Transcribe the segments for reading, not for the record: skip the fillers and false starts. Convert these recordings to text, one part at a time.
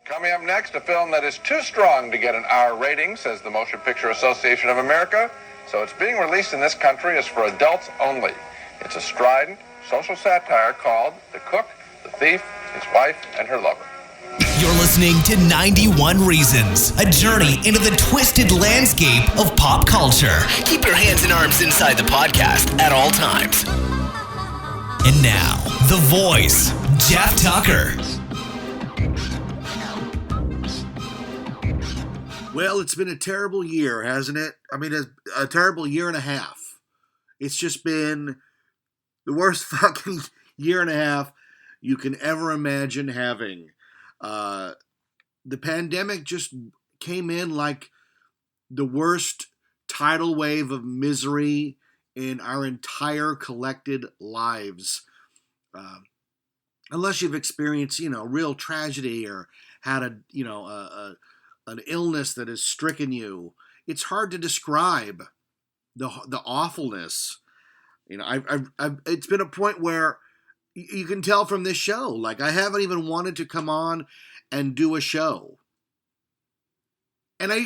Coming up next, a film that is too strong to get an R rating, says the Motion Picture Association of America, so it's being released in this country as for adults only. It's a strident social satire called The Cook, the Thief, His Wife, and Her Lover. You're listening to 91 Reasons, a journey into the twisted landscape of pop culture. Keep your hands and arms inside the podcast at all times. And now, the voice, Jeff Tucker. Well, it's been a terrible year, hasn't it? I mean, a terrible year and a half. It's just been the worst fucking year and a half you can ever imagine having. The pandemic just came in like the worst tidal wave of misery in our entire collected lives. Unless you've experienced, real tragedy or had an illness that has stricken you, it's hard to describe the awfulness. It's been a point where you can tell from this show, like I haven't even wanted to come on and do a show. And it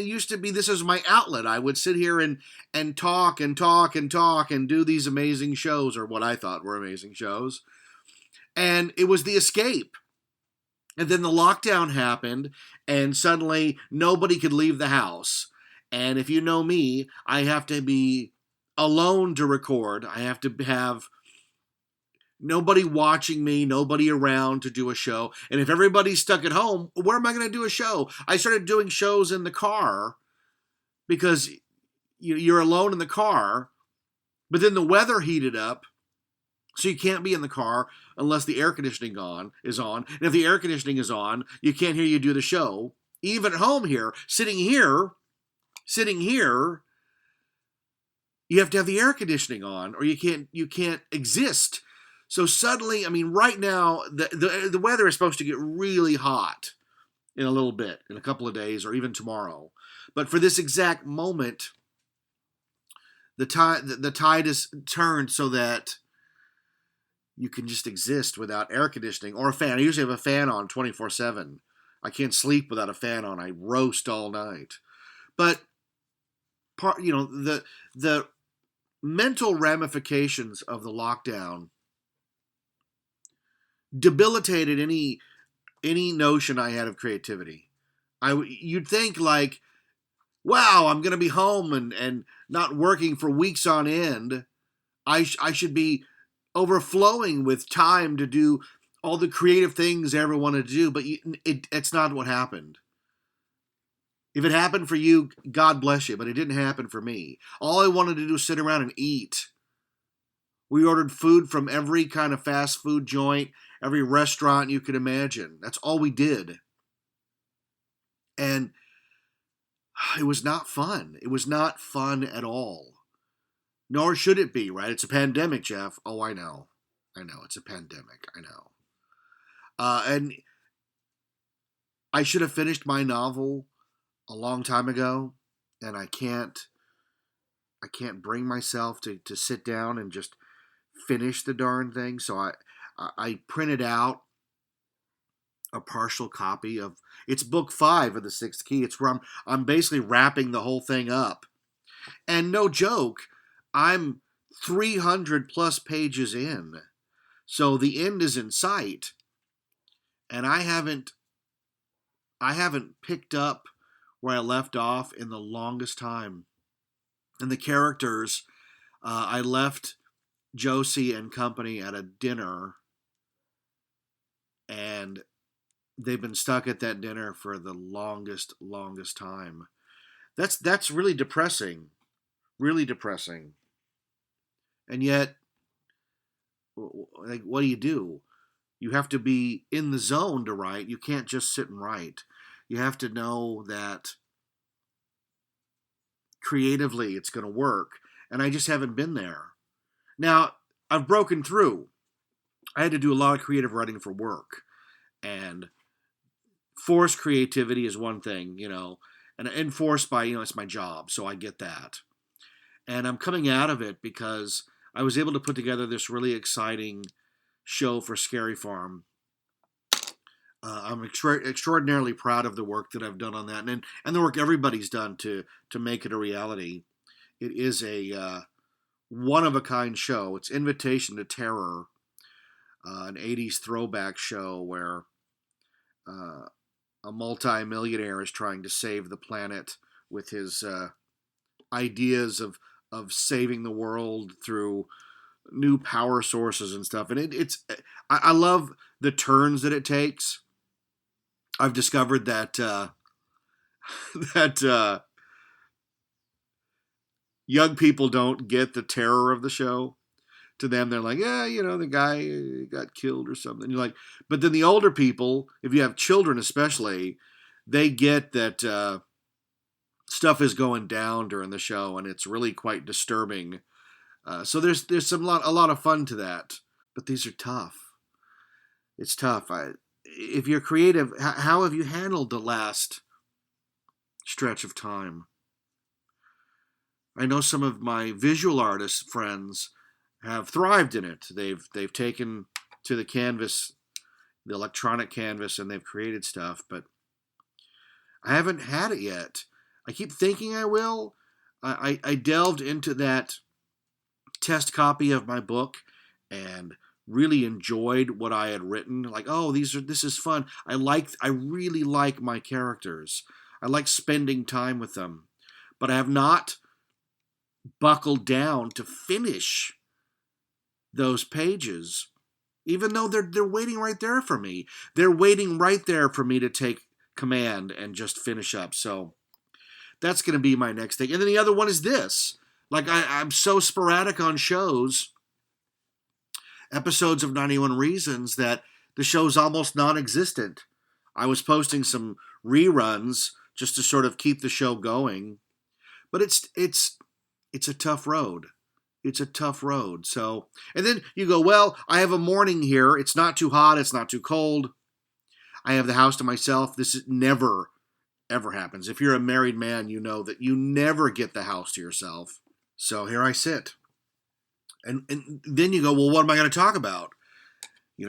used to be, this is my outlet. I would sit here and talk and do these amazing shows, or what I thought were amazing shows. And it was the escape. And then the lockdown happened, and suddenly nobody could leave the house. And if you know me, I have to be alone to record. I have to have nobody watching me, nobody around to do a show. And if everybody's stuck at home, where am I going to do a show? I started doing shows in the car because you're alone in the car. But then the weather heated up, so you can't be in the car unless the air conditioning is on. And if the air conditioning is on, you can't hear you do the show. Even at home here, sitting here, you have to have the air conditioning on, or you can't exist. So suddenly, right now, the weather is supposed to get really hot in a little bit, in a couple of days, or even tomorrow. But for this exact moment, the tide is turned so that you can just exist without air conditioning or a fan. I usually have a fan on 24/7. I can't sleep without a fan on. I roast all night. But the mental ramifications of the lockdown debilitated any notion I had of creativity. You'd think like, wow, I'm going to be home and not working for weeks on end. I should be overflowing with time to do all the creative things I ever wanted to do, but it's not what happened. If it happened for you, God bless you, but it didn't happen for me. All I wanted to do was sit around and eat. We ordered food from every kind of fast food joint, every restaurant you could imagine. That's all we did. And it was not fun. It was not fun at all. Nor should it be, right? It's a pandemic, Jeff. Oh, I know. It's a pandemic. I know. And I should have finished my novel a long time ago, and I can't bring myself to sit down and just finish the darn thing. So I printed out a partial copy of, it's book 5 of The Sixth Key. It's where I'm basically wrapping the whole thing up. And no joke, I'm 300 plus pages in. So the end is in sight. And I haven't picked up where I left off in the longest time. And the characters, I left Josie and company at a dinner, and they've been stuck at that dinner for the longest time. That's really depressing. Really depressing. And yet, like, what do? You have to be in the zone to write. You can't just sit and write. You have to know that creatively it's going to work. And I just haven't been there. Now, I've broken through. I had to do a lot of creative writing for work. And forced creativity is one thing, and enforced by, it's my job. So I get that. And I'm coming out of it because I was able to put together this really exciting show for Scary Farm I'm extraordinarily proud of the work that I've done on that, and the work everybody's done to make it a reality. It is a one-of-a-kind show. It's Invitation to Terror, an 80s throwback show where a multi-millionaire is trying to save the planet with his ideas of saving the world through new power sources and stuff. And I love the turns that it takes. I've discovered that that young people don't get the terror of the show. To them, they're like, yeah, the guy got killed or something. You're like, but then the older people, if you have children especially, they get that stuff is going down during the show, and it's really quite disturbing. So there's a lot of fun to that. But these are tough. It's tough. If you're creative, how have you handled the last stretch of time? I know some of my visual artist friends have thrived in it. They've taken to the canvas, the electronic canvas, and they've created stuff, but I haven't had it yet. I keep thinking I will. I delved into that test copy of my book and really enjoyed what I had written. Like, oh, this is fun. I really like my characters. I like spending time with them, but I have not buckled down to finish those pages, even though they're waiting right there for me. They're waiting right there for me to take command and just finish up. So that's going to be my next thing. And then the other one is this. Like, I'm so sporadic on shows, episodes of 91 Reasons, that the show's almost non-existent. I was posting some reruns just to sort of keep the show going, but it's a tough road. It's a tough road. So, and then you go, well, I have a morning here. It's not too hot. It's not too cold. I have the house to myself. This is never, ever happens. If you're a married man, you know that you never get the house to yourself. So here I sit. And then you go, well, what am I going to talk about?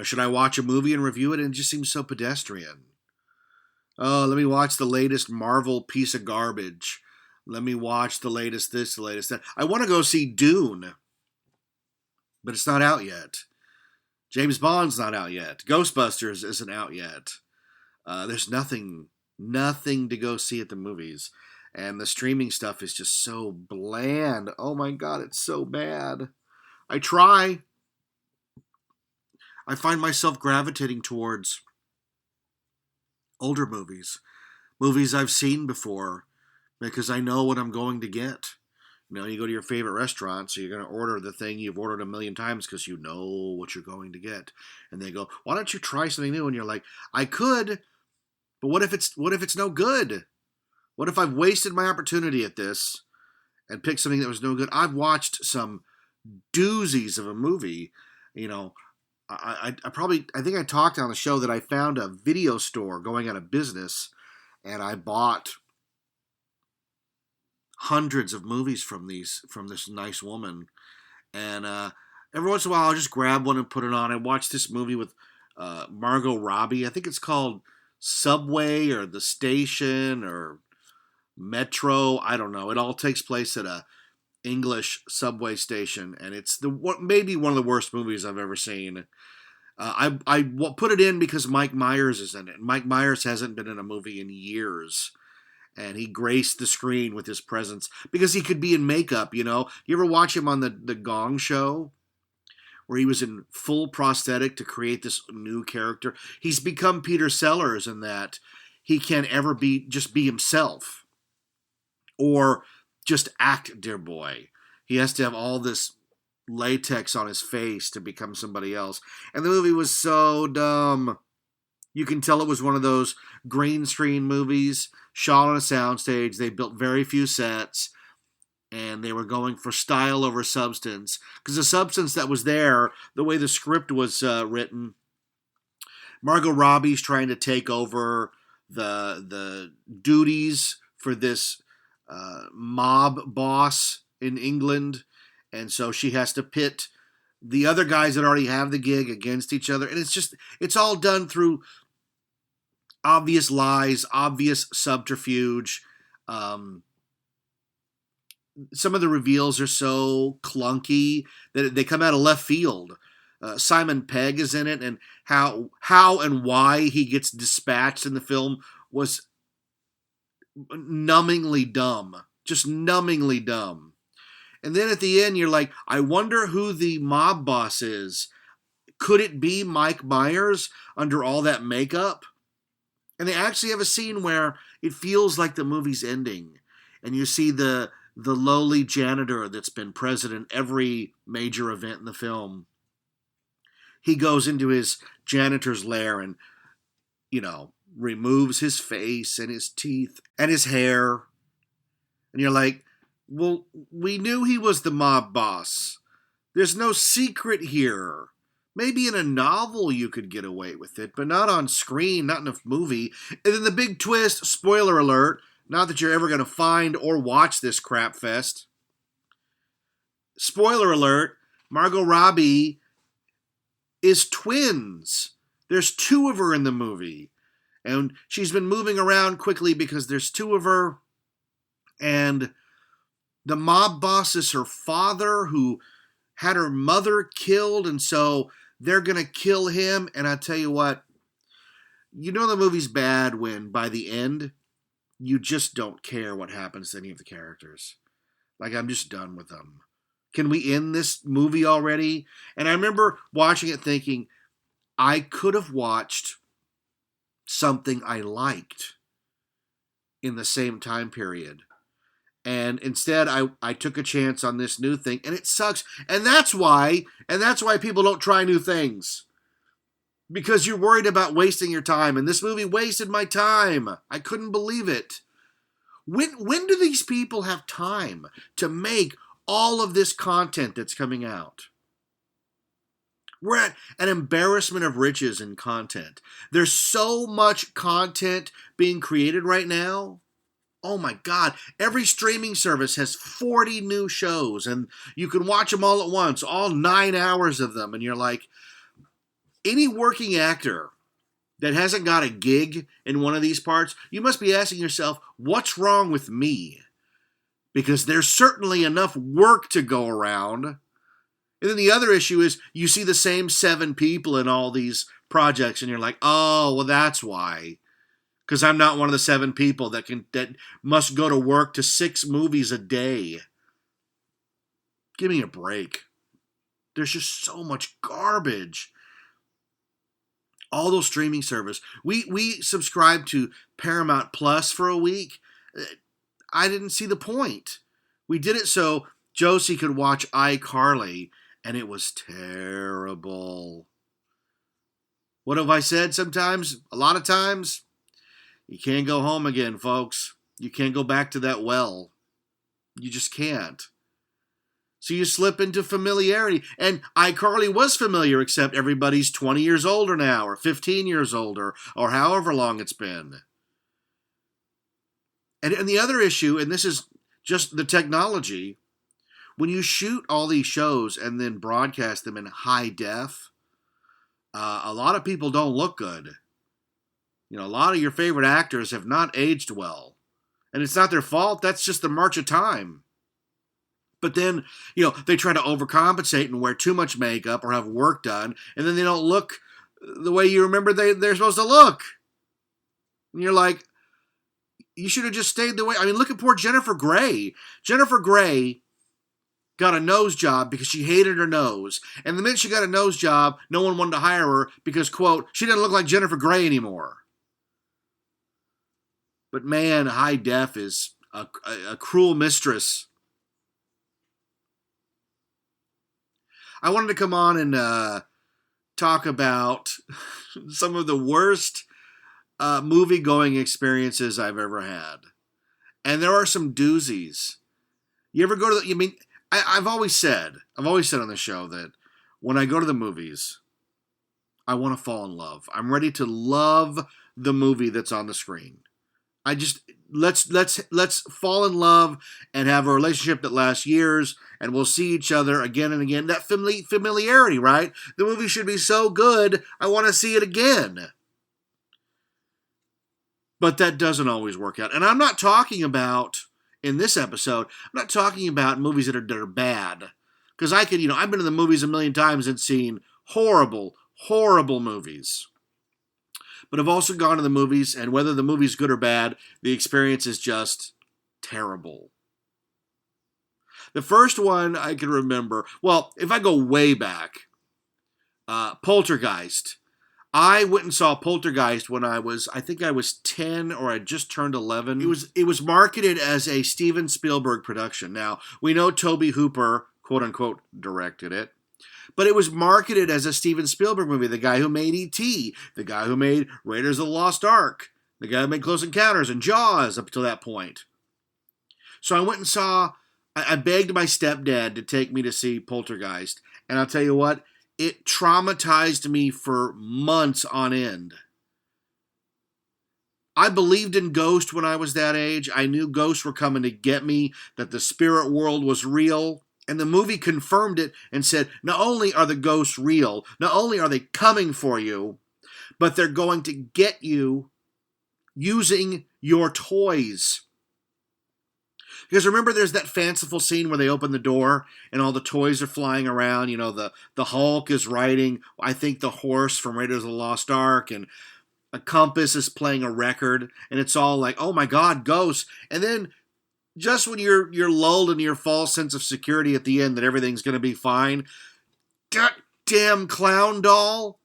Should I watch a movie and review it? And it just seems so pedestrian. Oh, let me watch the latest Marvel piece of garbage. Let me watch the latest this, the latest that. I want to go see Dune, but it's not out yet. James Bond's not out yet. Ghostbusters isn't out yet. There's nothing to go see at the movies. And the streaming stuff is just so bland. Oh my God, it's so bad. I try. I find myself gravitating towards older movies. Movies I've seen before, because I know what I'm going to get. You go to your favorite restaurant, so you're going to order the thing you've ordered a million times because you know what you're going to get. And they go, why don't you try something new? And you're like, I could, but what if it's no good? What if I've wasted my opportunity at this and picked something that was no good? I've watched some doozies of a movie. I think I talked on the show that I found a video store going out of business, and I bought hundreds of movies from this nice woman, and every once in a while I'll just grab one and put it on. I watched this movie with Margot Robbie. I think it's called Subway or The Station or Metro. I don't know. It all takes place at a English subway station, and it's maybe one of the worst movies I've ever seen. I put it in because Mike Myers is in it. Mike Myers hasn't been in a movie in years. And he graced the screen with his presence because he could be in makeup, You ever watch him on the Gong Show where he was in full prosthetic to create this new character? He's become Peter Sellers in that he can't ever just be himself or just act, dear boy. He has to have all this latex on his face to become somebody else. And the movie was so dumb. You can tell it was one of those green screen movies shot on a soundstage. They built very few sets, and they were going for style over substance. Because the substance that was there, the way the script was written, Margot Robbie's trying to take over the duties for this mob boss in England, and so she has to pit the other guys that already have the gig against each other, and it's all done through obvious lies, obvious subterfuge. Some of the reveals are so clunky that they come out of left field. Simon Pegg is in it, and how and why he gets dispatched in the film was numbingly dumb. Just numbingly dumb. And then at the end, you're like, I wonder who the mob boss is. Could it be Mike Myers under all that makeup? And they actually have a scene where it feels like the movie's ending. And you see the lowly janitor that's been present in every major event in the film. He goes into his janitor's lair and, removes his face and his teeth and his hair. And you're like, well, we knew he was the mob boss. There's no secret here. Maybe in a novel you could get away with it, but not on screen, not in a movie. And then the big twist, spoiler alert, not that you're ever going to find or watch this crap fest. Spoiler alert, Margot Robbie is twins. There's two of her in the movie. And she's been moving around quickly because there's two of her. And the mob boss is her father who had her mother killed. And so they're going to kill him. And I tell you what, the movie's bad when by the end, you just don't care what happens to any of the characters. Like, I'm just done with them. Can we end this movie already? And I remember watching it thinking, I could have watched something I liked in the same time period. And instead, I took a chance on this new thing, and it sucks. And that's why people don't try new things. Because you're worried about wasting your time, and this movie wasted my time. I couldn't believe it. When do these people have time to make all of this content that's coming out? We're at an embarrassment of riches in content. There's so much content being created right now. Oh my God, every streaming service has 40 new shows, and you can watch them all at once, all 9 hours of them, and you're like, any working actor that hasn't got a gig in one of these parts, you must be asking yourself, what's wrong with me? Because there's certainly enough work to go around. And then the other issue is you see the same 7 people in all these projects, and you're like, oh, well, that's why. Because I'm not one of the 7 people that must go to work to 6 movies a day. Give me a break. There's just so much garbage. All those streaming services. We subscribed to Paramount Plus for a week. I didn't see the point. We did it so Josie could watch iCarly, and it was terrible. What have I said sometimes? A lot of times, you can't go home again, folks. You can't go back to that well. You just can't. So you slip into familiarity. And iCarly was familiar, except everybody's 20 years older now, or 15 years older, or however long it's been. And the other issue, and this is just the technology, when you shoot all these shows and then broadcast them in high def, a lot of people don't look good. A lot of your favorite actors have not aged well. And it's not their fault. That's just the march of time. But then, they try to overcompensate and wear too much makeup or have work done, and then they don't look the way you remember they're supposed to look. And you're like, you should have just stayed the way. I mean, look at poor Jennifer Grey. Jennifer Grey got a nose job because she hated her nose. And the minute she got a nose job, no one wanted to hire her because, quote, she didn't look like Jennifer Grey anymore. But man, high def is a cruel mistress. I wanted to come on and talk about some of the worst movie-going experiences I've ever had. And there are some doozies. You ever go to I've always said on the show that when I go to the movies, I want to fall in love. I'm ready to love the movie that's on the screen. Let's fall in love and have a relationship that lasts years, and we'll see each other again and again. That familiarity, right? The movie should be so good, I want to see it again. But that doesn't always work out. And I'm not talking about, in this episode, I'm not talking about movies that are bad. Because I've been to the movies a million times and seen horrible, horrible movies. But I've also gone to the movies, and whether the movie's good or bad, the experience is just terrible. The first one I can remember, well, if I go way back, Poltergeist. I went and saw Poltergeist when I think I was 10 or I just turned 11. It was marketed as a Steven Spielberg production. Now, we know Tobe Hooper, quote unquote, directed it. But it was marketed as a Steven Spielberg movie. The guy who made E.T., the guy who made Raiders of the Lost Ark, the guy who made Close Encounters and Jaws up to that point. So I went and I begged my stepdad to take me to see Poltergeist. And I'll tell you what, it traumatized me for months on end. I believed in ghosts when I was that age. I knew ghosts were coming to get me, that the spirit world was real. And the movie confirmed it and said, not only are the ghosts real, not only are they coming for you, but they're going to get you using your toys. Because remember, there's that fanciful scene where they open the door and all the toys are flying around. The Hulk is riding, I think, the horse from Raiders of the Lost Ark, and a compass is playing a record, and it's all like, oh my God, ghosts. And then just when you're lulled into your false sense of security at the end that everything's going to be fine, that damn clown doll.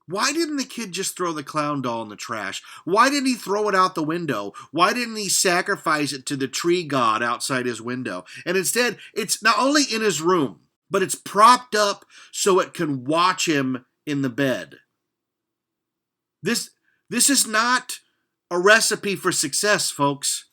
Why didn't the kid just throw the clown doll in the trash? Why didn't he throw it out the window? Why didn't he sacrifice it to the tree god outside his window? And instead, it's not only in his room, but it's propped up so it can watch him in the bed. This is not a recipe for success, folks.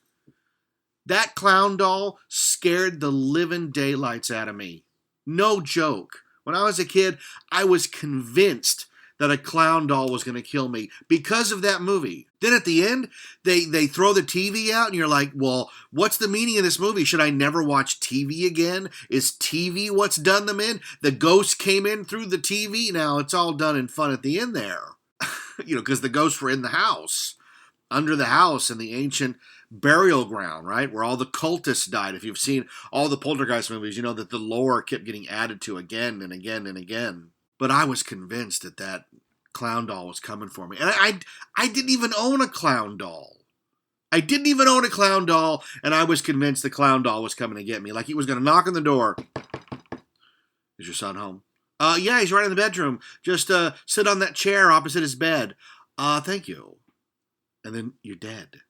That clown doll scared the living daylights out of me. No joke. When I was a kid, I was convinced that a clown doll was going to kill me because of that movie. Then at the end, they throw the TV out, and you're like, well, what's the meaning of this movie? Should I never watch TV again? Is TV what's done them in? The ghosts came in through the TV. Now, it's all done in fun at the end there. Because the ghosts were in the house, under the house in the ancient burial ground, right? Where all the cultists died. If you've seen all the Poltergeist movies, you know that the lore kept getting added to again and again and again. But I was convinced that clown doll was coming for me. And I didn't even own a clown doll. I didn't even own a clown doll, and I was convinced the clown doll was coming to get me. Like he was going to knock on the door. Is your son home? Yeah, he's right in the bedroom. Just sit on that chair opposite his bed. Thank you. And then you're dead.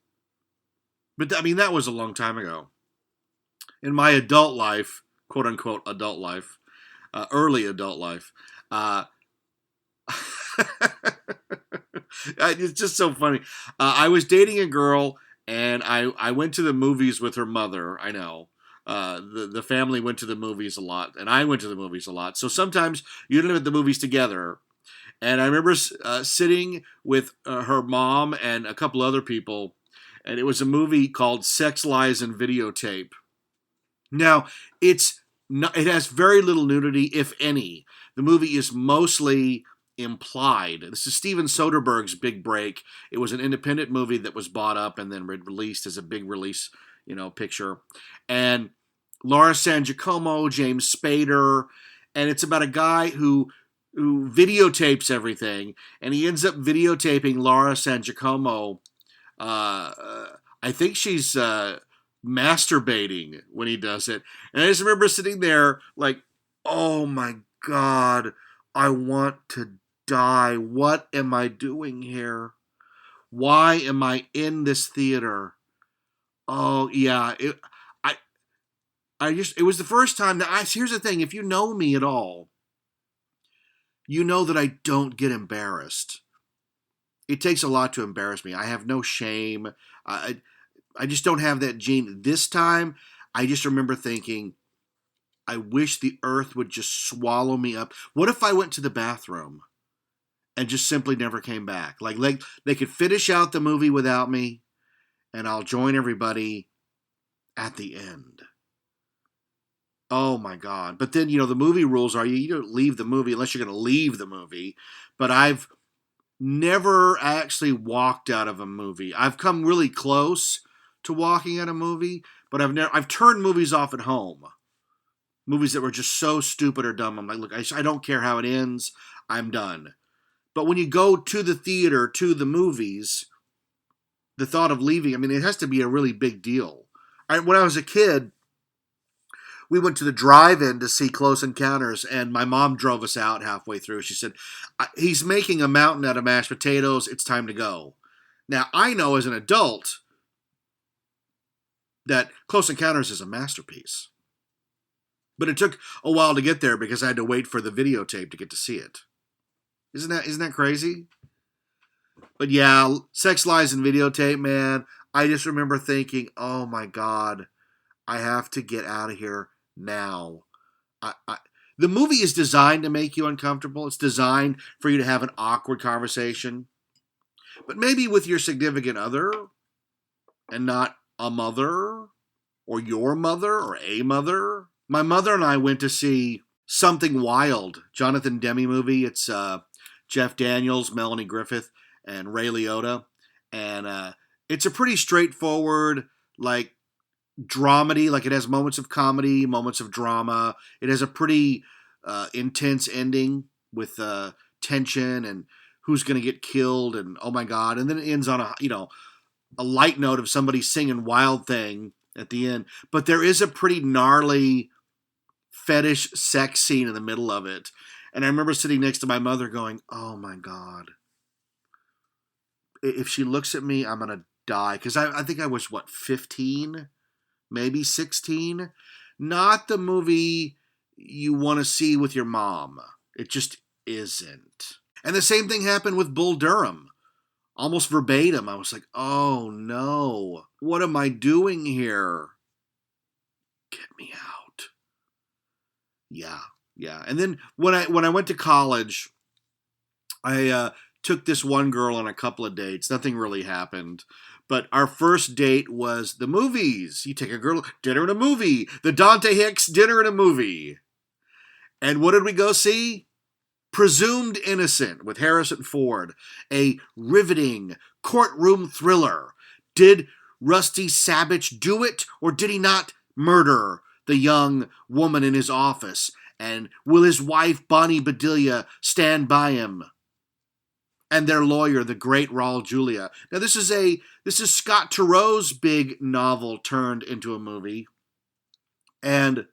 But, that was a long time ago. In my adult life, quote-unquote adult life, early adult life, it's just so funny. I was dating a girl, and I went to the movies with her mother. I know. The family went to the movies a lot, and I went to the movies a lot. So sometimes you end up at the movies together. And I remember sitting with her mom and a couple other people, and it was a movie called Sex, Lies and Videotape. Now, it has very little nudity, if any. The movie is mostly implied. This is Steven Soderbergh's big break. It was an independent movie that was bought up and then released as a big release, picture. And Laura San Giacomo, James Spader, and it's about a guy who videotapes everything, and he ends up videotaping Laura San Giacomo. I think she's masturbating when he does it. And I just remember sitting there like, oh my God, I want to die. What am I doing here? Why am I in this theater? Oh yeah, it was the first time that here's the thing, if you know me at all, you know that I don't get embarrassed. It takes a lot to embarrass me. I have no shame. I just don't have that gene. This time, I just remember thinking, I wish the earth would just swallow me up. What if I went to the bathroom and just simply never came back? Like they could finish out the movie without me, and I'll join everybody at the end. Oh my God. But then, the movie rules are you don't leave the movie unless you're going to leave the movie. But I've never actually walked out of a movie. I've come really close to walking out of a movie, but I've turned movies off at home. Movies that were just so stupid or dumb. I'm like, look, I don't care how it ends. I'm done. But when you go to the theater, to the movies, the thought of leaving, I mean, it has to be a really big deal. When I was a kid, we went to the drive-in to see Close Encounters, and my mom drove us out halfway through. She said, he's making a mountain out of mashed potatoes. It's time to go. Now, I know as an adult that Close Encounters is a masterpiece. But it took a while to get there because I had to wait for the videotape to get to see it. Isn't that crazy? But yeah, Sex, Lies, and Videotape, man. I just remember thinking, oh my God, I have to get out of here now. The movie is designed to make you uncomfortable. It's designed for you to have an awkward conversation. But maybe with your significant other and not a mother or your mother or a mother. My mother and I went to see Something Wild, Jonathan Demme movie. It's Jeff Daniels, Melanie Griffith, and Ray Liotta. And it's a pretty straightforward, like, dramedy. Like, it has moments of comedy, moments of drama. It has a pretty intense ending with tension and who's going to get killed and oh my God. And then it ends on a light note of somebody singing Wild Thing at the end. But there is a pretty gnarly fetish sex scene in the middle of it. And I remember sitting next to my mother going, oh my God. If she looks at me, I'm going to die. Because I think I was, 15? Maybe 16? Not the movie you want to see with your mom. It just isn't. And the same thing happened with Bull Durham. Almost verbatim. I was like, oh no. What am I doing here? Get me out. Yeah. And then when I went to college, I took this one girl on a couple of dates. Nothing really happened. But our first date was the movies. You take a girl, dinner and a movie. The Dante Hicks dinner and a movie. And what did we go see? Presumed Innocent with Harrison Ford. A riveting courtroom thriller. Did Rusty Sabich do it, or did he not murder the young woman in his office? And will his wife, Bonnie Bedelia, stand by him? And their lawyer, the great Raul Julia. Now, this is Scott Turo's big novel turned into a movie. And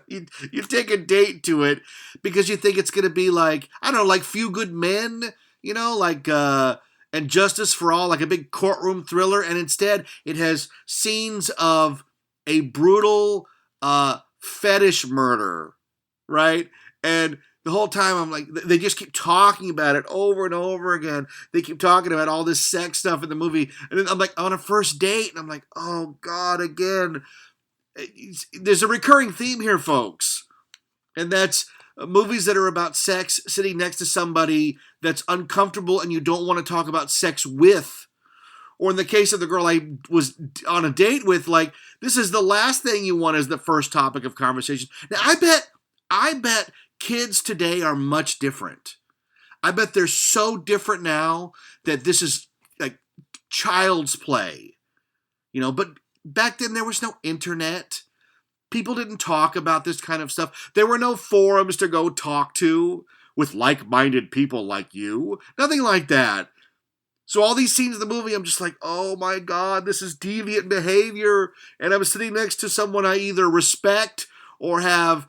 you take a date to it because you think it's going to be like, I don't know, like Few Good Men, like And Justice for All, like a big courtroom thriller. And instead, it has scenes of a brutal fetish murder, right? And the whole time I'm like, they just keep talking about it over and over again. They keep talking about all this sex stuff in the movie. And then I'm like, on a first date, and I'm like, oh God, again. There's a recurring theme here, folks. And that's movies that are about sex sitting next to somebody that's uncomfortable and you don't want to talk about sex with. Or in the case of the girl I was on a date with, like, this is the last thing you want as the first topic of conversation. Now, I bet kids today are much different. I bet they're so different now that this is like child's play. But back then there was no internet. People didn't talk about this kind of stuff. There were no forums to go talk to with like-minded people like you. Nothing like that. So all these scenes in the movie, I'm just like, oh my God, this is deviant behavior. And I'm sitting next to someone I either respect or have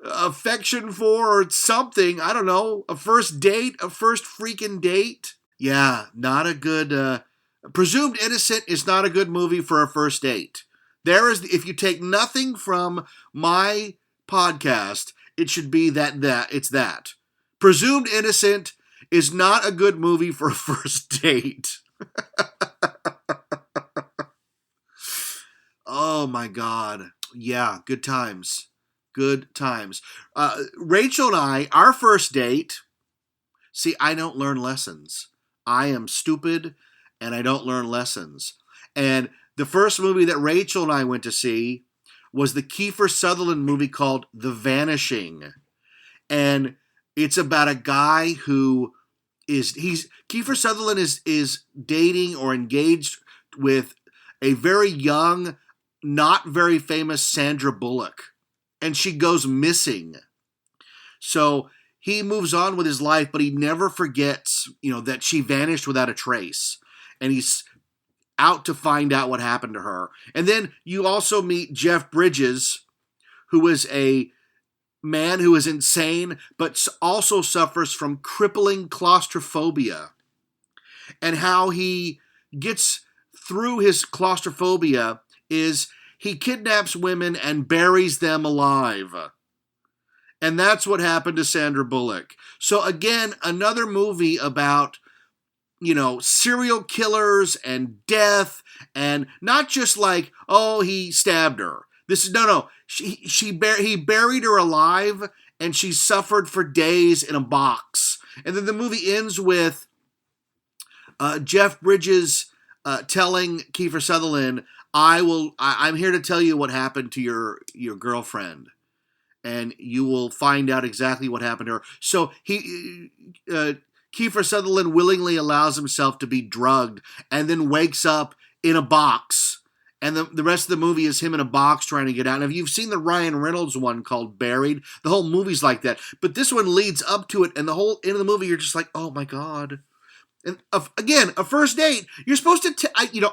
affection for or something. I don't know. A first freaking date. Yeah, not a good... Presumed Innocent is not a good movie for a first date. If you take nothing from my podcast, it should be that. Presumed Innocent is not a good movie for a first date. Oh my God. Yeah, good times. Good times. Rachel and I, our first date, see, I don't learn lessons. I am stupid and I don't learn lessons. And the first movie that Rachel and I went to see was the Kiefer Sutherland movie called The Vanishing. And it's about a guy who Kiefer Sutherland is dating or engaged with a very young, not very famous Sandra Bullock, and she goes missing. So he moves on with his life, but he never forgets, that she vanished without a trace, and he's out to find out what happened to her. And then you also meet Jeff Bridges, who is a man who is insane, but also suffers from crippling claustrophobia. And how he gets through his claustrophobia is he kidnaps women and buries them alive. And that's what happened to Sandra Bullock. So again, another movie about, serial killers and death, and not just like, oh, he stabbed her. This is no. He buried her alive, and she suffered for days in a box. And then the movie ends with Jeff Bridges telling Kiefer Sutherland, I'm here to tell you what happened to your girlfriend, and you will find out exactly what happened to her. So Kiefer Sutherland willingly allows himself to be drugged and then wakes up in a box. And the rest of the movie is him in a box trying to get out. And if you've seen the Ryan Reynolds one called Buried, the whole movie's like that. But this one leads up to it, and the whole end of the movie, you're just like, oh my God. And again, a first date, you're supposed to,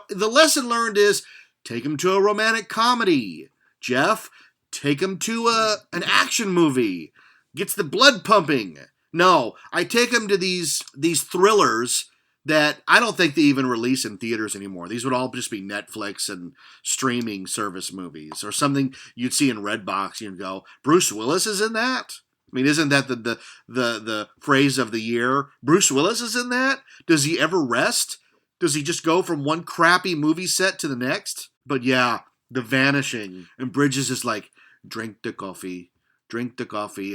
the lesson learned is take him to a romantic comedy. Jeff, take him to an action movie. Gets the blood pumping. No, I take him to these thrillers that I don't think they even release in theaters anymore. These would all just be Netflix and streaming service movies, or something you'd see in Redbox. You'd go, Bruce Willis is in that? I mean, isn't that the phrase of the year? Bruce Willis is in that? Does he ever rest? Does he just go from one crappy movie set to the next? But yeah, The Vanishing. And Bridges is like, drink the coffee,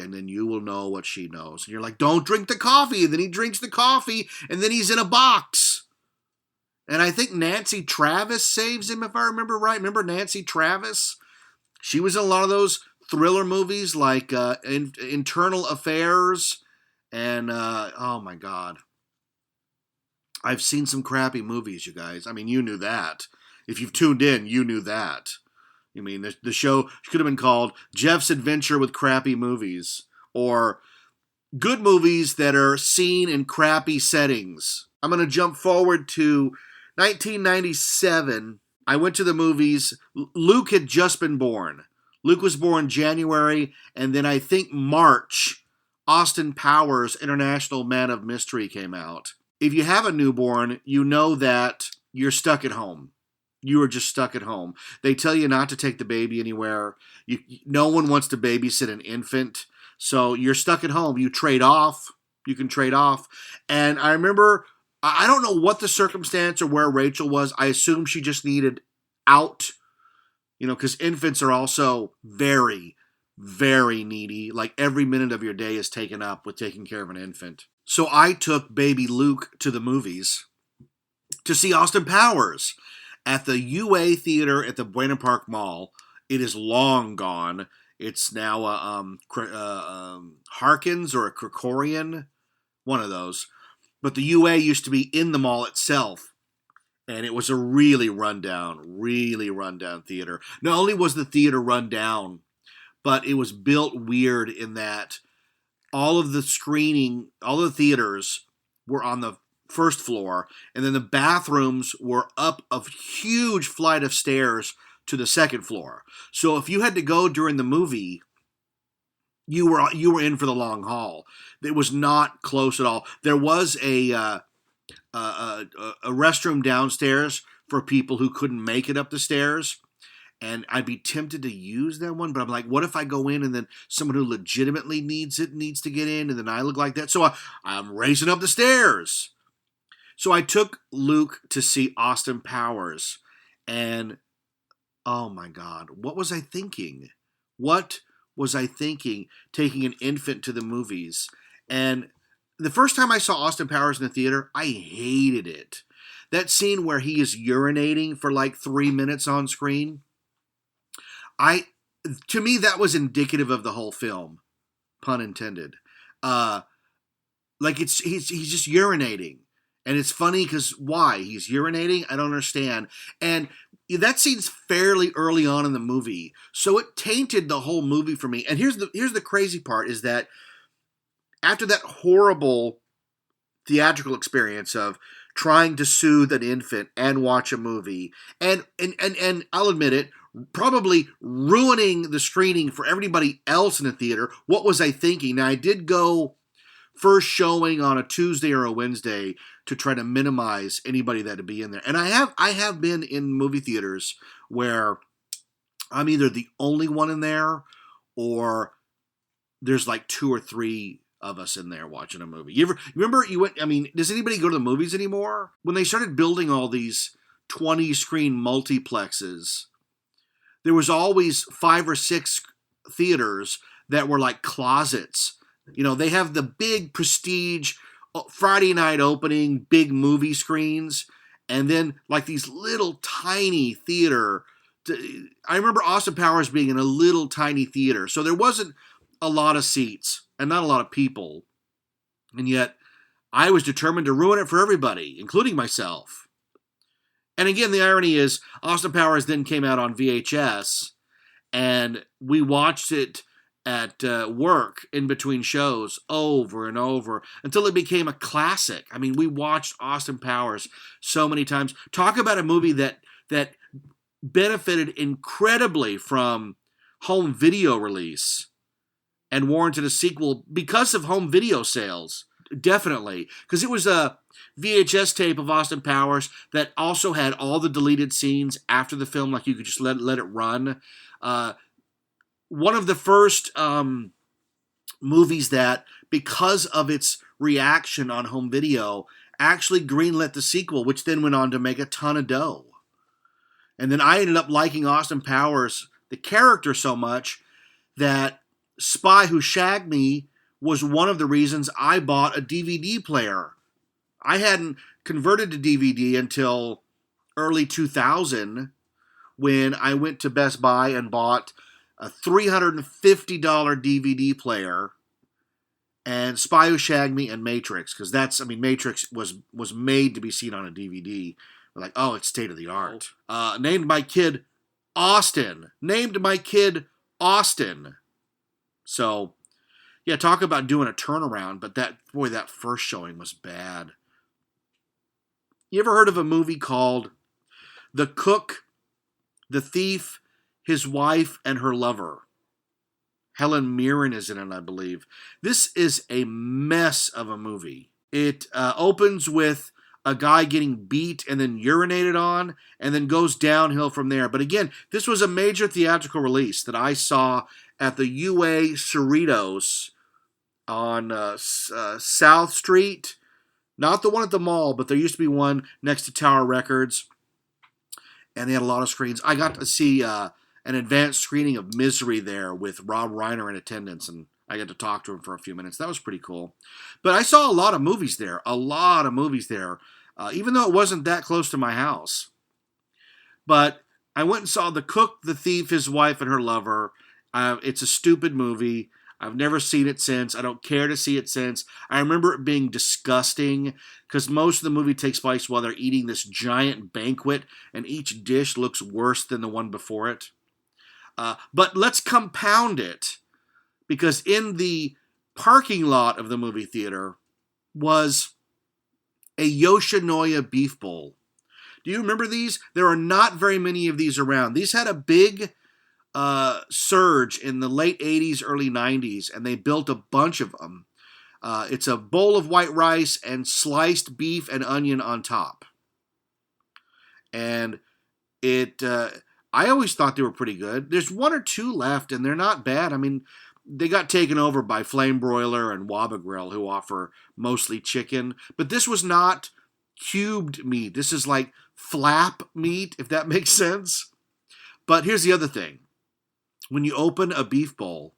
and then you will know what she knows. And you're like, don't drink the coffee. And then he drinks the coffee, and then he's in a box. And I think Nancy Travis saves him, if I remember right. Remember Nancy Travis? She was in a lot of those thriller movies like Internal Affairs. And, oh my God. I've seen some crappy movies, you guys. I mean, you knew that. If you've tuned in, you knew that. I mean, the show could have been called Jeff's Adventure with Crappy Movies, or Good Movies That Are Seen in Crappy Settings. I'm going to jump forward to 1997. I went to the movies. Luke had just been born. Luke was born January, and then I think March, Austin Powers' International Man of Mystery came out. If you have a newborn, you know that you're stuck at home. You are just stuck at home. They tell you not to take the baby anywhere. No one wants to babysit an infant. So you're stuck at home. You trade off. You can trade off. And I remember, I don't know what the circumstance or where Rachel was. I assume she just needed out, because infants are also very, very needy. Like every minute of your day is taken up with taking care of an infant. So I took baby Luke to the movies to see Austin Powers at the UA Theater at the Buena Park Mall. It is long gone. It's now Harkins or a Krikorian, one of those. But the UA used to be in the mall itself, and it was a really rundown theater. Not only was the theater run down, but it was built weird in that all of the theaters were on the first floor, and then the bathrooms were up a huge flight of stairs to the second floor. So if you had to go during the movie, you were in for the long haul. It was not close at all. There was a restroom downstairs for people who couldn't make it up the stairs, and I'd be tempted to use that one, but I'm like, what if I go in and then someone who legitimately needs to get in, and then I look like that? So I'm racing up the stairs. So I took Luke to see Austin Powers, and oh my God, what was I thinking? What was I thinking taking an infant to the movies? And the first time I saw Austin Powers in the theater, I hated it. That scene where he is urinating for like 3 minutes on screen, to me that was indicative of the whole film, pun intended. like he's just urinating. And it's funny because why? He's urinating? I don't understand. And that scene's fairly early on in the movie, so it tainted the whole movie for me. And here's the crazy part is that after that horrible theatrical experience of trying to soothe an infant and watch a movie, and I'll admit it, probably ruining the screening for everybody else in the theater. What was I thinking? Now, I did go first showing on a Tuesday or a Wednesday to try to minimize anybody that'd be in there. And I have been in movie theaters where I'm either the only one in there or there's like 2 or 3 of us in there watching a movie. You remember you went, I mean, does anybody go to the movies anymore? When they started building all these 20 screen multiplexes, there was always 5 or 6 theaters that were like closets. You know, they have the big prestige Friday night opening, big movie screens, and then like these little tiny theater. I remember Austin Powers being in a little tiny theater, so there wasn't a lot of seats and not a lot of people, and yet I was determined to ruin it for everybody, including myself. And again, the irony is Austin Powers then came out on VHS, and we watched it at work in between shows over and over until it became a classic. I mean, we watched Austin Powers so many times. Talk about a movie that benefited incredibly from home video release and warranted a sequel because of home video sales. Definitely. Because it was a VHS tape of Austin Powers that also had all the deleted scenes after the film, like you could just let it run. One of the first movies that, because of its reaction on home video, actually greenlit the sequel, which then went on to make a ton of dough. And then I ended up liking Austin Powers, the character, so much that Spy Who Shagged Me was one of the reasons I bought a DVD player. I hadn't converted to DVD until early 2000 when I went to Best Buy and bought a $350 DVD player and Spy Who Shagged Me and Matrix, because Matrix was made to be seen on a DVD. We're like, oh, it's state of the art. Named my kid Austin. So, yeah, talk about doing a turnaround, but that first showing was bad. You ever heard of a movie called The Cook, the Thief, His Wife, and Her Lover? Helen Mirren is in it, I believe. This is a mess of a movie. It opens with a guy getting beat and then urinated on, and then goes downhill from there. But again, this was a major theatrical release that I saw at the UA Cerritos on South Street. Not the one at the mall, but there used to be one next to Tower Records, and they had a lot of screens. I got to see an advanced screening of Misery there with Rob Reiner in attendance, and I got to talk to him for a few minutes. That was pretty cool. But I saw a lot of movies there, even though it wasn't that close to my house. But I went and saw The Cook, the Thief, His Wife, and Her Lover. It's a stupid movie. I've never seen it since. I don't care to see it since. I remember it being disgusting because most of the movie takes place while they're eating this giant banquet, and each dish looks worse than the one before it. But let's compound it, because in the parking lot of the movie theater was a Yoshinoya beef bowl. Do you remember these? There are not very many of these around. These had a big surge in the late 80s, early 90s, and they built a bunch of them. It's a bowl of white rice and sliced beef and onion on top. And I always thought they were pretty good. There's 1 or 2 left, and they're not bad. I mean, they got taken over by Flame Broiler and Waba Grill, who offer mostly chicken. But this was not cubed meat. This is like flap meat, if that makes sense. But here's the other thing. When you open a beef bowl,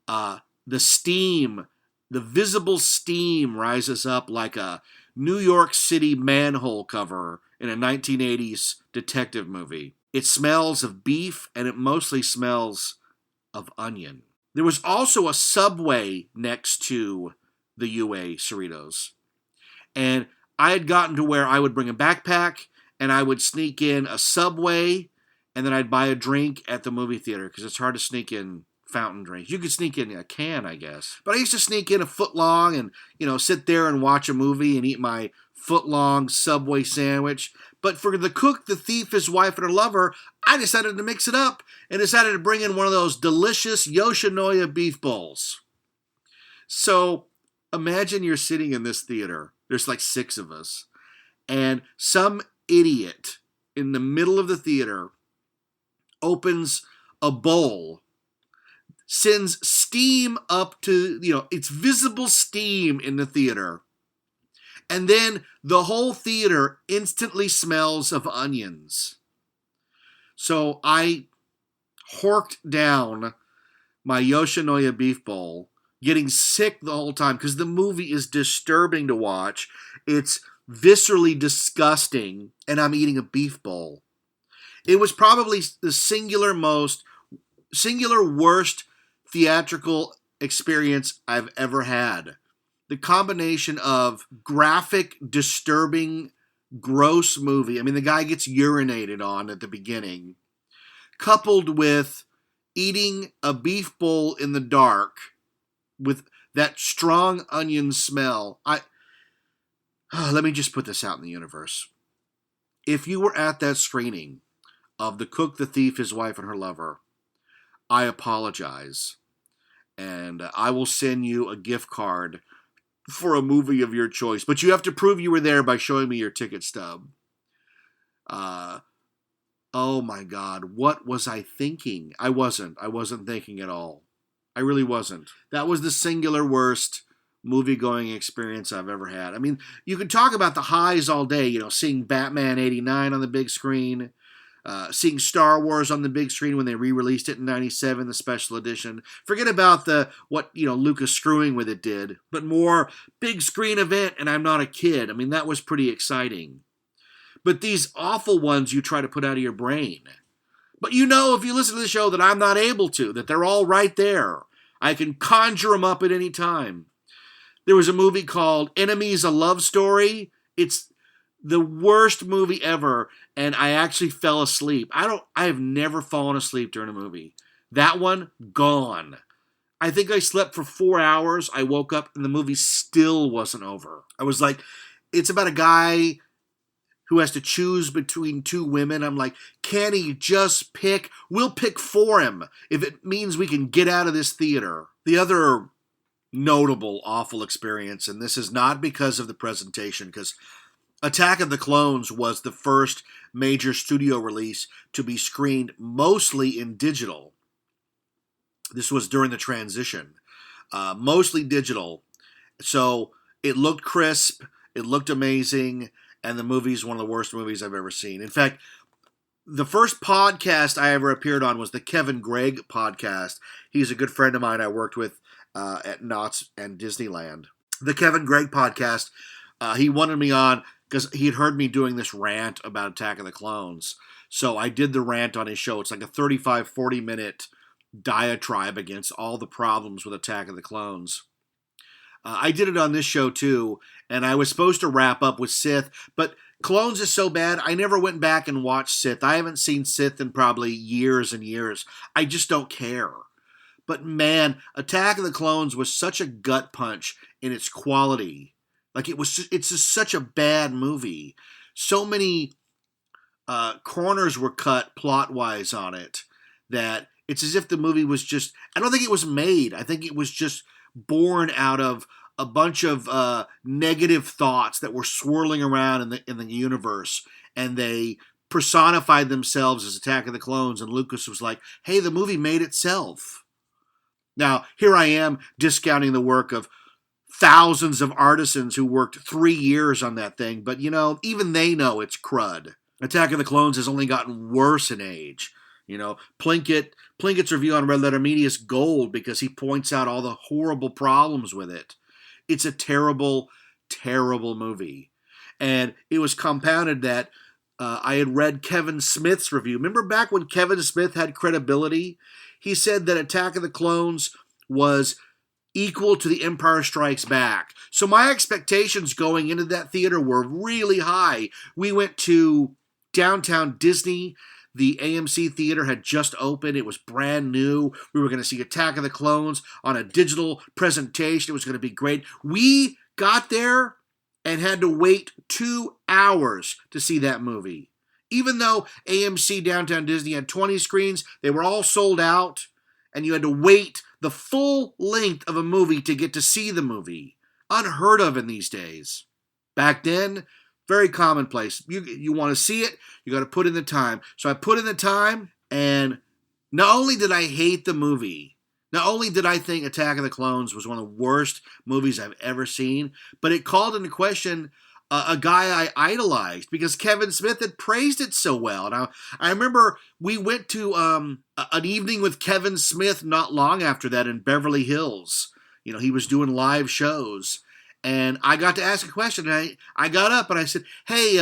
the steam, the visible steam rises up like a New York City manhole cover in a 1980s detective movie. It smells of beef, and it mostly smells of onion. There was also a Subway next to the UA Cerritos. And I had gotten to where I would bring a backpack and I would sneak in a Subway and then I'd buy a drink at the movie theater because it's hard to sneak in fountain drinks. You could sneak in a can, I guess. But I used to sneak in a foot-long and, sit there and watch a movie and eat my foot-long Subway sandwich. But for the cook, the thief, his wife, and her lover, I decided to mix it up and decided to bring in one of those delicious Yoshinoya beef bowls. So imagine you're sitting in this theater. There's like 6 of us. And some idiot in the middle of the theater opens a bowl, sends steam up to, it's visible steam in the theater. And then the whole theater instantly smells of onions. So I horked down my Yoshinoya beef bowl, getting sick the whole time because the movie is disturbing to watch. It's viscerally disgusting, and I'm eating a beef bowl. It was probably the singular worst theatrical experience I've ever had. The combination of graphic, disturbing, gross movie. I mean, the guy gets urinated on at the beginning, coupled with eating a beef bowl in the dark with that strong onion smell. Let me just put this out in the universe. If you were at that screening of The Cook, the Thief, His Wife, and Her Lover, I apologize. And I will send you a gift card for a movie of your choice. But you have to prove you were there by showing me your ticket stub. Oh my God, what was I thinking? I wasn't thinking at all. I really wasn't. That was the singular worst movie-going experience I've ever had. I mean, you could talk about the highs all day, seeing Batman 89 on the big screen, seeing Star Wars on the big screen when they re-released it in 97, the special edition. Forget about what Lucas screwing with it did, but more big screen event, and I'm not a kid. I mean, that was pretty exciting. But these awful ones you try to put out of your brain. But if you listen to the show, that I'm not able to, that they're all right there. I can conjure them up at any time. There was a movie called Enemies, a Love Story. It's the worst movie ever, and I actually fell asleep. I have never fallen asleep during a movie. That one, gone. I think I slept for 4 hours. I woke up, and the movie still wasn't over. I was like, it's about a guy who has to choose between 2 women. I'm like, can he just pick? We'll pick for him if it means we can get out of this theater. The other notable awful experience, and this is not because of the presentation, because Attack of the Clones was the first major studio release to be screened mostly in digital. This was during the transition. Mostly digital. So it looked crisp, it looked amazing, and the movie's one of the worst movies I've ever seen. In fact, the first podcast I ever appeared on was the Kevin Gregg podcast. He's a good friend of mine I worked with at Knott's and Disneyland. The Kevin Gregg podcast, he wanted me on because he had heard me doing this rant about Attack of the Clones. So I did the rant on his show. It's like a 35, 40-minute diatribe against all the problems with Attack of the Clones. I did it on this show too, and I was supposed to wrap up with Sith, but Clones is so bad, I never went back and watched Sith. I haven't seen Sith in probably years and years. I just don't care. But man, Attack of the Clones was such a gut punch in its quality. Like it's just such a bad movie. So many corners were cut plot-wise on it that it's as if the movie was just, I don't think it was made. I think it was just born out of a bunch of negative thoughts that were swirling around in the universe, and they personified themselves as Attack of the Clones, and Lucas was like, hey, the movie made itself. Now, here I am discounting the work of thousands of artisans who worked 3 years on that thing, but even they know it's crud. Attack of the Clones has only gotten worse in age. Plinkett's review on Red Letter Media is gold because he points out all the horrible problems with it. It's a terrible, terrible movie. And it was compounded that I had read Kevin Smith's review. Remember back when Kevin Smith had credibility? He said that Attack of the Clones was equal to The Empire Strikes Back. So my expectations going into that theater were really high. We went to downtown Disney. The AMC theater had just opened. It was brand new. We were going to see Attack of the Clones on a digital presentation. It was going to be great. We got there and had to wait 2 hours to see that movie. Even though AMC Downtown Disney had 20 screens, they were all sold out, and you had to wait the full length of a movie to get to see the movie. Unheard of in these days. Back then, very commonplace. You want to see it, you got to put in the time. So I put in the time, and not only did I hate the movie, not only did I think Attack of the Clones was one of the worst movies I've ever seen, but it called into question a guy I idolized because Kevin Smith had praised it so well. And I remember we went to an evening with Kevin Smith not long after that in Beverly Hills. You know, he was doing live shows. And I got to ask a question. And I got up and I said, hey,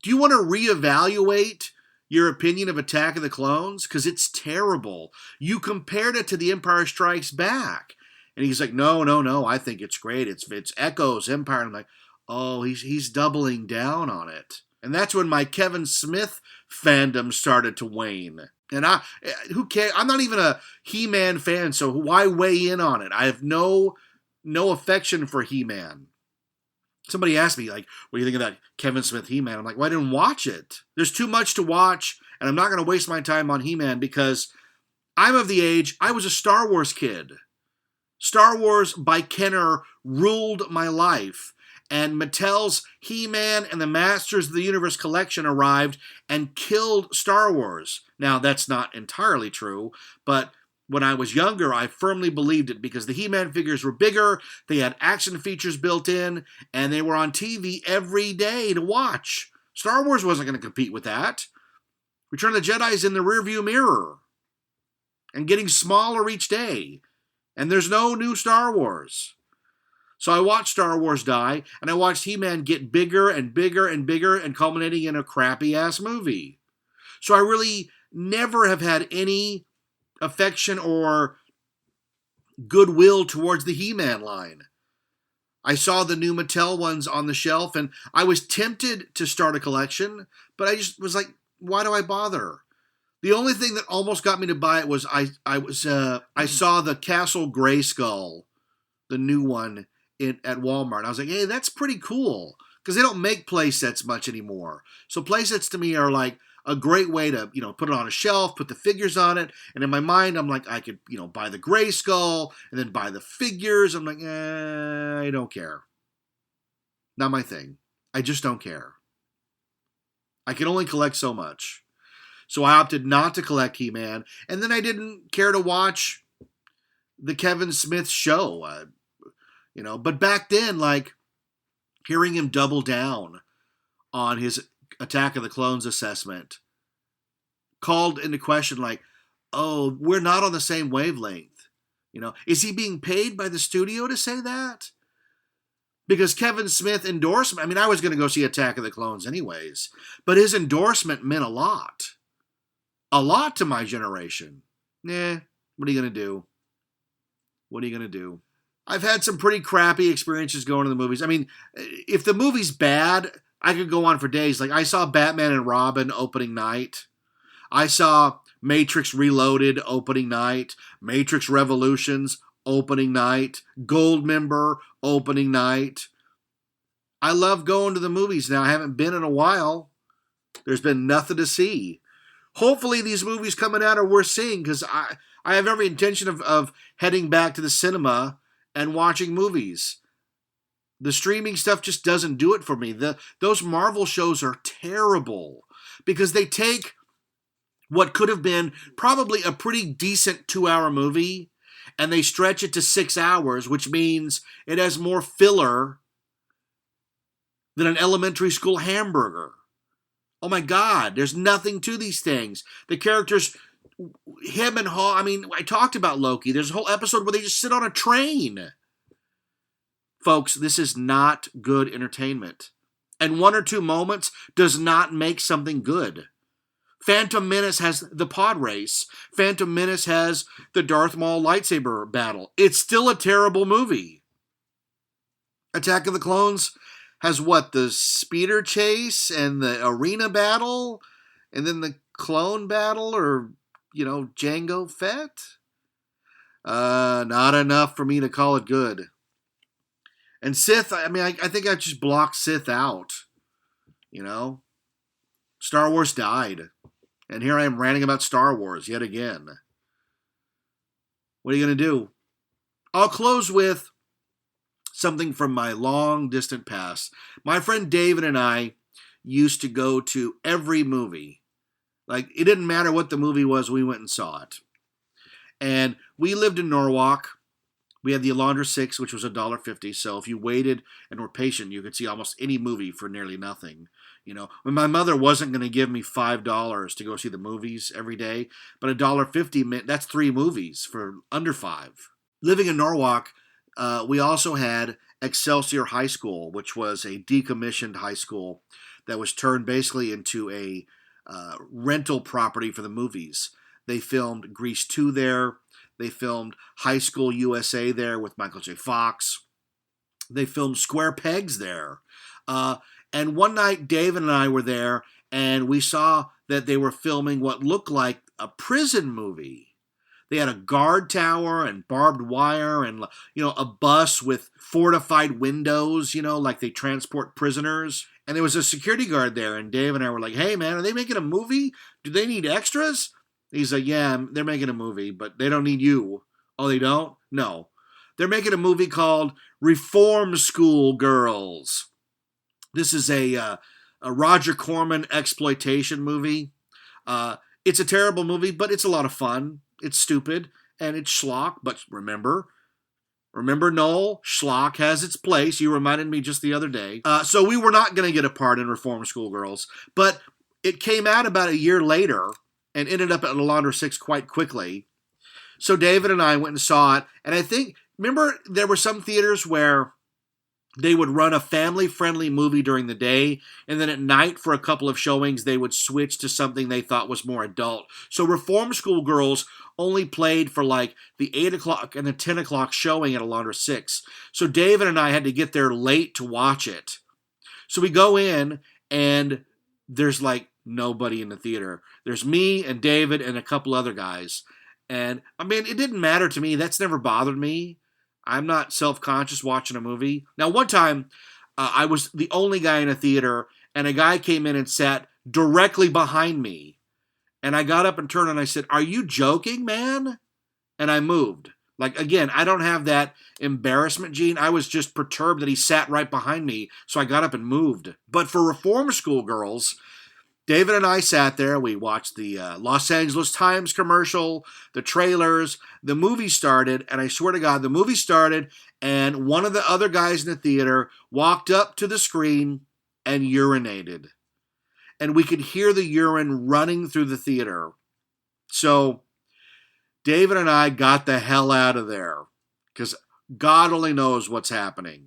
do you want to reevaluate your opinion of Attack of the Clones? Because it's terrible. You compared it to The Empire Strikes Back. And he's like, no, I think it's great. It's Echoes, Empire. And I'm like, oh, he's doubling down on it. And that's when my Kevin Smith fandom started to wane. And who cares? I'm not even a He-Man fan, so why weigh in on it? I have no affection for He-Man. Somebody asked me, like, what do you think of that Kevin Smith He-Man? I'm like, well, I didn't watch it. There's too much to watch, and I'm not going to waste my time on He-Man because I'm of the age, I was a Star Wars kid. Star Wars by Kenner ruled my life. And Mattel's He-Man and the Masters of the Universe collection arrived and killed Star Wars. Now, that's not entirely true, but when I was younger, I firmly believed it because the He-Man figures were bigger, they had action features built in, and they were on TV every day to watch. Star Wars wasn't going to compete with that. Return of the Jedi is in the rearview mirror and getting smaller each day. And there's no new Star Wars. So I watched Star Wars die, and I watched He-Man get bigger and bigger and bigger and culminating in a crappy-ass movie. So I really never have had any affection or goodwill towards the He-Man line. I saw the new Mattel ones on the shelf, and I was tempted to start a collection, but I just was like, why do I bother? The only thing that almost got me to buy it was I saw the Castle Grayskull, the new one, at Walmart. I was like, hey, that's pretty cool. Because they don't make play sets much anymore. So play sets to me are like a great way to, put it on a shelf, put the figures on it. And in my mind, I'm like, I could, buy the Grayskull and then buy the figures. I'm like, I don't care. Not my thing. I just don't care. I can only collect so much. So I opted not to collect He-Man. And then I didn't care to watch the Kevin Smith show. But back then, like, hearing him double down on his Attack of the Clones assessment called into question, like, oh, we're not on the same wavelength. Is he being paid by the studio to say that? Because Kevin Smith endorsement, I was going to go see Attack of the Clones anyways, but his endorsement meant a lot. A lot to my generation. What are you going to do? What are you going to do? I've had some pretty crappy experiences going to the movies. If the movie's bad, I could go on for days. Like, I saw Batman and Robin opening night. I saw Matrix Reloaded opening night. Matrix Revolutions opening night. Goldmember opening night. I love going to the movies now. I haven't been in a while. There's been nothing to see. Hopefully these movies coming out are worth seeing because I have every intention of heading back to the cinema and watching movies. The streaming stuff just doesn't do it for me. Those Marvel shows are terrible because they take what could have been probably a pretty decent 2-hour movie and they stretch it to 6 hours, which means it has more filler than an elementary school hamburger. Oh my God, there's nothing to these things. The characters, him and Hall, I talked about Loki. There's a whole episode where they just sit on a train. Folks, this is not good entertainment. And 1 or 2 moments does not make something good. Phantom Menace has the pod race. Phantom Menace has the Darth Maul lightsaber battle. It's still a terrible movie. Attack of the Clones has what? The speeder chase and the arena battle, and then the clone battle, or, Jango Fett? Not enough for me to call it good. And Sith, I think I just blocked Sith out. Star Wars died. And here I am ranting about Star Wars yet again. What are you going to do? I'll close with something from my long distant past. My friend David and I used to go to every movie. Like, it didn't matter what the movie was, we went and saw it. And we lived in Norwalk. We had the Alondra 6, which was $1.50. So if you waited and were patient, you could see almost any movie for nearly nothing. When my mother wasn't going to give me $5 to go see the movies every day, but $1.50 meant that's 3 movies for under $5. Living in Norwalk, we also had Excelsior High School, which was a decommissioned high school that was turned basically into a rental property for the movies. They filmed Grease 2 there. They filmed High School USA there with Michael J. Fox. They filmed Square Pegs there. And one night, David and I were there, and we saw that they were filming what looked like a prison movie. They had a guard tower and barbed wire and, a bus with fortified windows, like they transport prisoners. And there was a security guard there, and Dave and I were like, hey, man, are they making a movie? Do they need extras? He's like, yeah, they're making a movie, but they don't need you. Oh, they don't? No. They're making a movie called Reform School Girls. This is a Roger Corman exploitation movie. It's a terrible movie, but it's a lot of fun. It's stupid, and it's schlock, but remember, Noel, schlock has its place. You reminded me just the other day. So we were not going to get a part in Reform School Girls, but it came out about a year later and ended up at Alondra 6 quite quickly. So David and I went and saw it, and I think, remember, there were some theaters where they would run a family-friendly movie during the day, and then at night for a couple of showings, they would switch to something they thought was more adult. So Reform School Girls only played for like the 8 o'clock and the 10 o'clock showing at Alondra 6. So David and I had to get there late to watch it. So we go in, and there's like nobody in the theater. There's me and David and a couple other guys. And, it didn't matter to me. That's never bothered me. I'm not self-conscious watching a movie. Now, one time, I was the only guy in a theater, and a guy came in and sat directly behind me. And I got up and turned, and I said, are you joking, man? And I moved. Like, again, I don't have that embarrassment gene. I was just perturbed that he sat right behind me, so I got up and moved. But for Reform School Girls, David and I sat there. We watched the Los Angeles Times commercial, the trailers. The movie started, and I swear to God, the movie started, and one of the other guys in the theater walked up to the screen and urinated. And we could hear the urine running through the theater. So David and I got the hell out of there, because God only knows what's happening.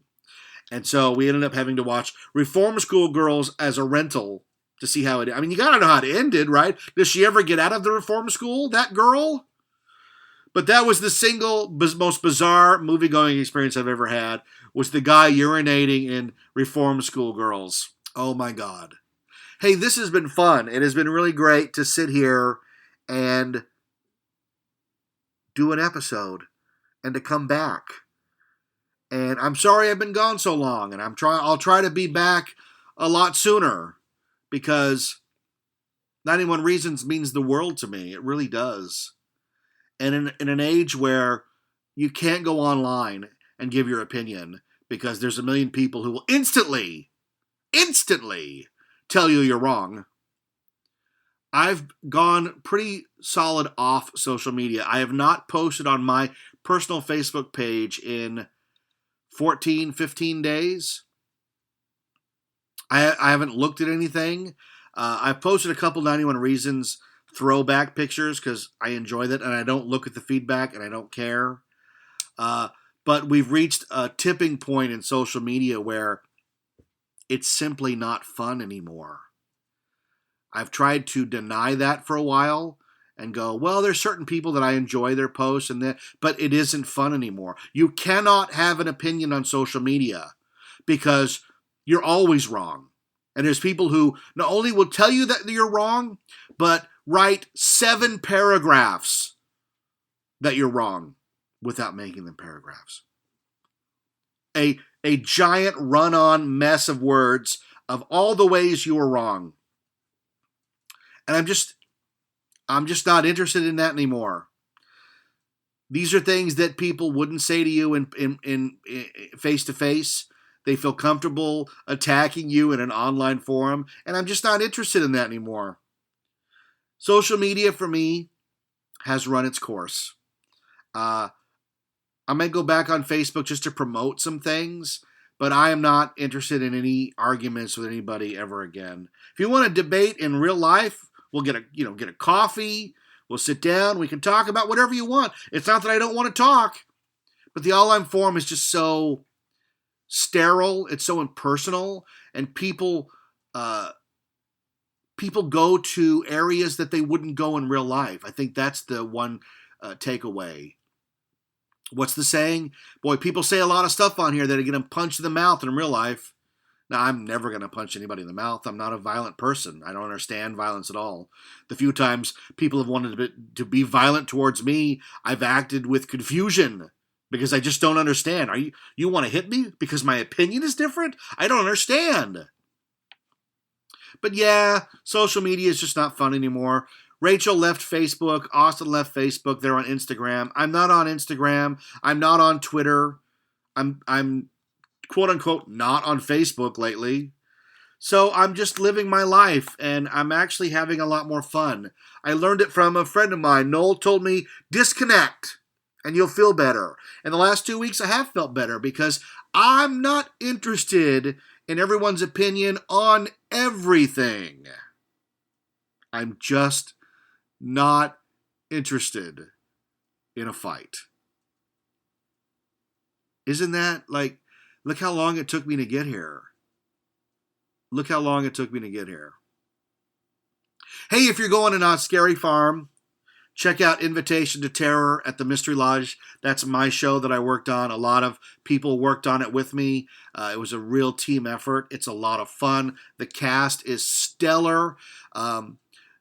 And so we ended up having to watch Reform School Girls as a rental to see how it... you gotta know how it ended, right? Does she ever get out of the reform school, that girl? But that was the single most bizarre movie-going experience I've ever had, was the guy urinating in Reform School Girls. Oh my God. Hey, this has been fun. It has been really great to sit here and do an episode and to come back. And I'm sorry I've been gone so long, and I'll try to be back a lot sooner, because 91 Reasons means the world to me. It really does. And in an age where you can't go online and give your opinion, because there's a million people who will instantly tell you you're wrong, I've gone pretty solid off social media. I have not posted on my personal Facebook page in 14, 15 days. I haven't looked at anything. I've posted a couple 91 Reasons throwback pictures because I enjoy that, and I don't look at the feedback, and I don't care. But we've reached a tipping point in social media where it's simply not fun anymore. I've tried to deny that for a while and go, well, there's certain people that I enjoy their posts, but it isn't fun anymore. You cannot have an opinion on social media because you're always wrong. And there's people who not only will tell you that you're wrong, but write 7 paragraphs that you're wrong without making them paragraphs. A giant run-on mess of words of all the ways you were wrong. And I'm just not interested in that anymore. These are things that people wouldn't say to you in face-to-face. They feel comfortable attacking you in an online forum, and I'm just not interested in that anymore. Social media, for me, has run its course. I might go back on Facebook just to promote some things, but I am not interested in any arguments with anybody ever again. If you want to debate in real life, we'll get a coffee. We'll sit down. We can talk about whatever you want. It's not that I don't want to talk, but the online forum is just so sterile. It's so impersonal, and people go to areas that they wouldn't go in real life. I think that's the one takeaway. What's the saying? Boy, people say a lot of stuff on here that are going to punch in the mouth in real life. Now, I'm never going to punch anybody in the mouth. I'm not a violent person. I don't understand violence at all. The few times people have wanted to be violent towards me, I've acted with confusion because I just don't understand. You want to hit me because my opinion is different? I don't understand. But yeah, social media is just not fun anymore. Rachel left Facebook. Austin left Facebook. They're on Instagram. I'm not on Instagram. I'm not on Twitter. I'm quote unquote not on Facebook lately. So I'm just living my life, and I'm actually having a lot more fun. I learned it from a friend of mine. Noel told me, disconnect, and you'll feel better. In the last 2 weeks, I have felt better because I'm not interested in everyone's opinion on everything. I'm just not interested in a fight. Isn't that like, look how long it took me to get here. Look how long it took me to get here. Hey, if you're going to Not Scary Farm, check out Invitation to Terror at the Mystery Lodge. That's my show that I worked on. A lot of people worked on it with me. It was a real team effort. It's a lot of fun. The cast is stellar.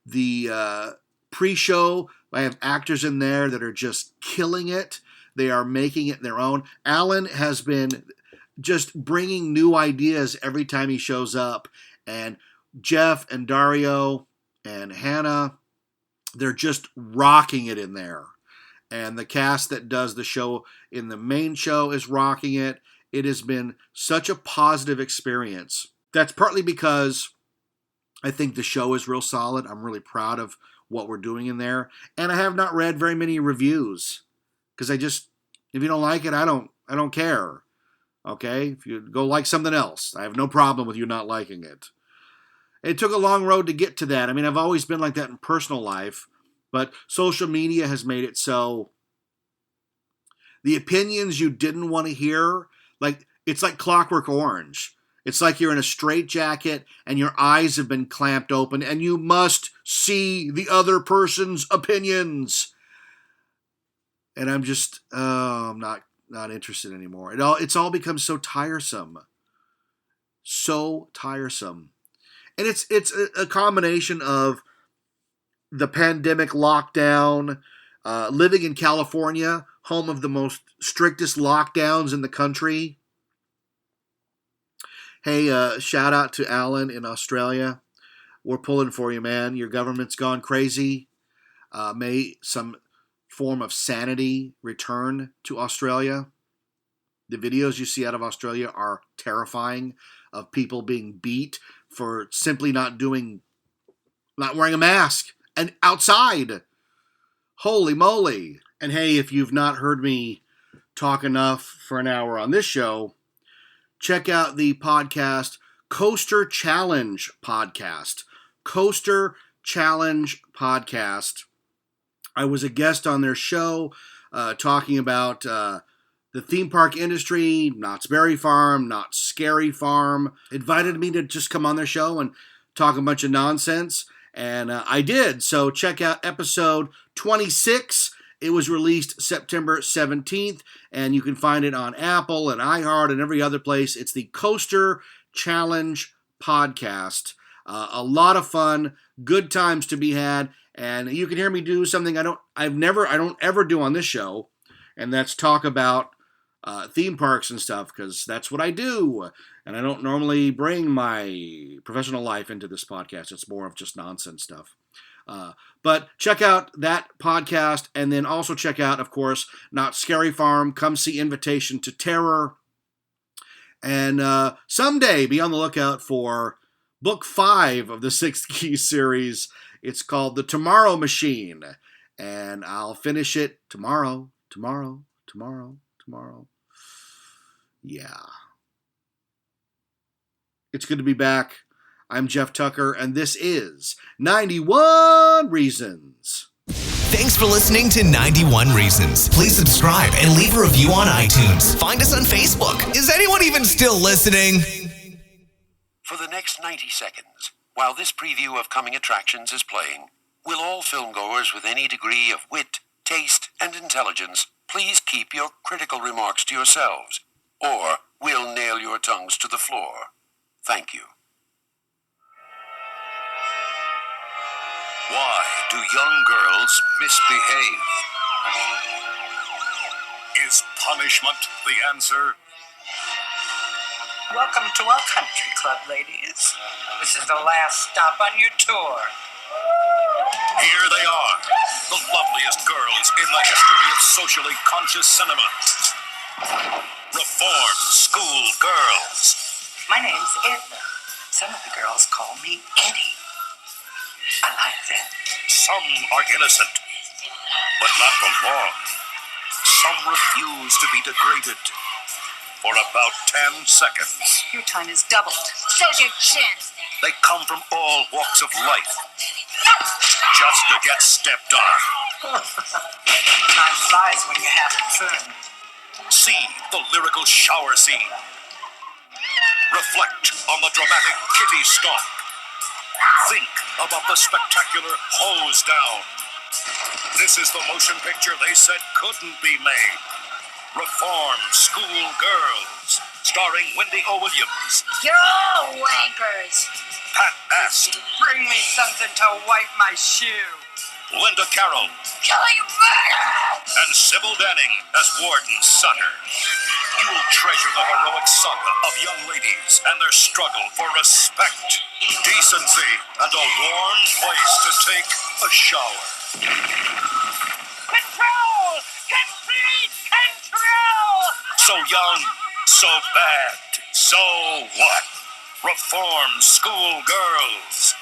The pre-show, I have actors in there that are just killing it. They are making it their own. Alan has been just bringing new ideas every time he shows up. And Jeff and Dario and Hannah, they're just rocking it in there. And the cast that does the show in the main show is rocking it. It has been such a positive experience. That's partly because I think the show is real solid. I'm really proud of what we're doing in there. And I have not read very many reviews because if you don't like it, I don't care. Okay? If you go like something else, I have no problem with you not liking it. It took a long road to get to that. I mean, I've always been like that in personal life, but social media has made it so the opinions you didn't want to hear, like it's like Clockwork Orange. It's like you're in a straitjacket and your eyes have been clamped open and you must see the other person's opinions. And I'm just, I'm not interested anymore. It's all become so tiresome. So tiresome. And it's a combination of the pandemic lockdown, living in California, home of the most strictest lockdowns in the country. Hey, shout out to Alan in Australia. We're pulling for you, man. Your government's gone crazy. May some form of sanity return to Australia. The videos you see out of Australia are terrifying, of people being beat for simply not wearing a mask and outside. Holy moly. And hey, if you've not heard me talk enough for an hour on this show, check out the podcast Coaster Challenge Podcast. Coaster Challenge Podcast. I was a guest on their show talking about the theme park industry, Knott's Berry Farm, Knott's Scary Farm. Invited me to just come on their show and talk a bunch of nonsense. And I did. So check out episode 26. It was released September 17th, and you can find it on Apple and iHeart and every other place. It's the Coaster Challenge podcast. A lot of fun, good times to be had, and you can hear me do something I don't ever do on this show, and that's talk about theme parks and stuff, because that's what I do, and I don't normally bring my professional life into this podcast. It's more of just nonsense stuff. But check out that podcast, and then also check out, of course, Not Scary Farm. Come see Invitation to Terror. And someday be on the lookout for book 5 of the 6 Key series. It's called The Tomorrow Machine. And I'll finish it tomorrow. Yeah. It's good to be back. I'm Jeff Tucker, and this is 91 Reasons. Thanks for listening to 91 Reasons. Please subscribe and leave a review on iTunes. Find us on Facebook. Is anyone even still listening? For the next 90 seconds, while this preview of coming attractions is playing, will all filmgoers with any degree of wit, taste, and intelligence please keep your critical remarks to yourselves, or we'll nail your tongues to the floor. Thank you. Why do young girls misbehave? Is punishment the answer? Welcome to our country club, ladies. This is the last stop on your tour. Here they are, the loveliest girls in the history of socially conscious cinema. Reformed school girls. My name's Edna. Some of the girls call me Eddie. I like that. Some are innocent, but not for long. Some refuse to be degraded for about 10 seconds. Your time is doubled. Shows your chin. They come from all walks of life, just to get stepped on. Time flies when you're having fun. See the lyrical shower scene. Reflect on the dramatic kitty stomp. Think about the spectacular hose down. This is the motion picture they said couldn't be made. Reformed School Girls, starring Wendy O. Williams, You're all wankers. Pat Ast, Bring me something to wipe my shoe. Linda Carroll, Killing murder. and Sybil Danning as Warden Sutter. You will treasure the heroic saga of young ladies and their struggle for respect, decency, and a warm place to take a shower. Control! Complete control! So young, so bad, so what? Reformed School Girls.